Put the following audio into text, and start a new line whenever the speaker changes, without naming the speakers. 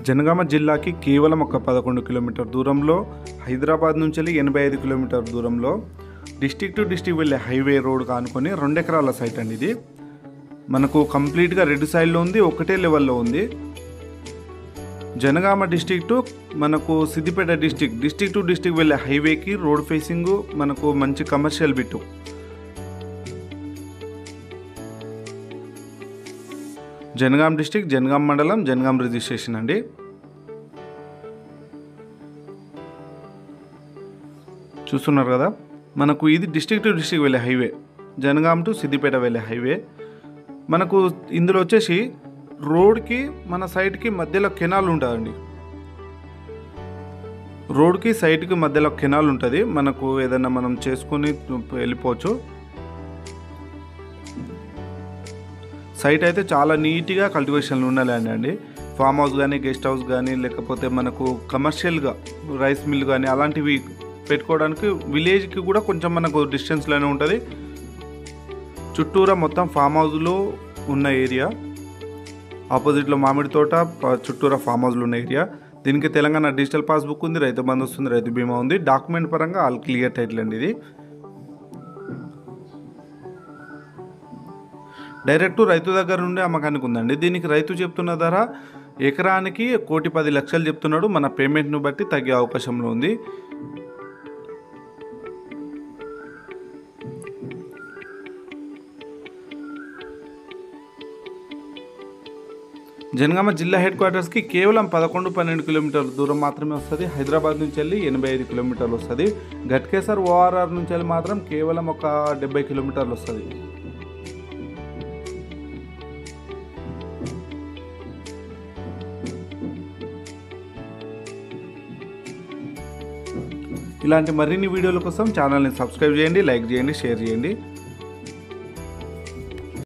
జనగామ జిల్లాకి కేవలం ఒక 11 కిలోమీటర్ దూరంలో, హైదరాబాద్ నుంచి 85 కిలోమీటర్ దూరంలో డిస్టిక్ టు డిస్టిక్ వెళ్ళే హైవే రోడ్ కానుకొని 2 ఎకరాల సైట్ అండి. ఇది మనకు కంప్లీట్గా రెడ్ సైడ్లో ఉంది, ఒకటే లెవెల్లో ఉంది. జనగామ డిస్టిక్ టు మనకు సిద్దిపేట డిస్టిక్ టు డిస్టిక్ వెళ్ళే హైవేకి రోడ్ ఫేసింగ్ మనకు మంచి commercial bit. Jangaon district, Jangaon మండలం, జనగాం రిజిస్ట్రేషన్ అండి. చూస్తున్నారు కదా, మనకు ఇది డిస్టిక్ టు డిస్టిక్ వెళ్ళే హైవే, జనగాం టు సిద్దిపేట వెళ్ళే హైవే. మనకు ఇందులో వచ్చేసి రోడ్కి మన సైడ్కి మధ్యలో కెనాల్ ఉంటుందండి. రోడ్కి సైడ్కి మధ్యలో కెనాల్ ఉంటుంది. మనకు ఏదైనా మనం చేసుకొని వెళ్ళిపోవచ్చు. సైట్ అయితే చాలా నీట్గా కల్టివేషన్లు ఉన్న ల్యాండ్ అండి. ఫామ్ హౌస్ కానీ, గెస్ట్ హౌస్ కానీ, లేకపోతే మనకు కమర్షియల్గా రైస్ మిల్ కానీ అలాంటివి పెట్టుకోవడానికి విలేజ్కి కూడా కొంచెం మనకు డిస్టెన్స్లోనే ఉంటుంది. చుట్టూరా మొత్తం ఫామ్ హౌస్లో ఉన్న ఏరియా, ఆపోజిట్లో మామిడి తోట, చుట్టూరా ఫామ్ హౌస్లో ఉన్న ఏరియా. దీనికి తెలంగాణ డిజిటల్ పాస్బుక్ ఉంది, రైతు బంధు వస్తుంది, రైతు బీమా ఉంది. డాక్యుమెంట్ పరంగా ఆల్ క్లియర్ టైటిల్ అండి. ఇది డైరెక్ట్ రైతు దగ్గర నుండి అమ్మకానికి ఉందండి. దీనికి రైతు చెప్తున్న ధర ఎకరానికి 1,10,00,000 చెప్తున్నాడు. మన పేమెంట్ను బట్టి తగ్గే అవకాశంలో ఉంది. జనగామ జిల్లా హెడ్ క్వార్టర్స్కి కేవలం 11-12 కిలోమీటర్ల దూరం మాత్రమే వస్తుంది. హైదరాబాద్ నుంచి వెళ్ళి 85 కిలోమీటర్లు వస్తుంది. ఘట్కేసర్ ఓఆర్ఆర్ నుంచి వెళ్ళి మాత్రం కేవలం ఒక 70 కిలోమీటర్లు వస్తుంది. ఇలాంటి మరిన్ని వీడియోల కోసం ఛానల్ని సబ్స్క్రైబ్ చేయండి, లైక్ చేయండి, షేర్ చేయండి.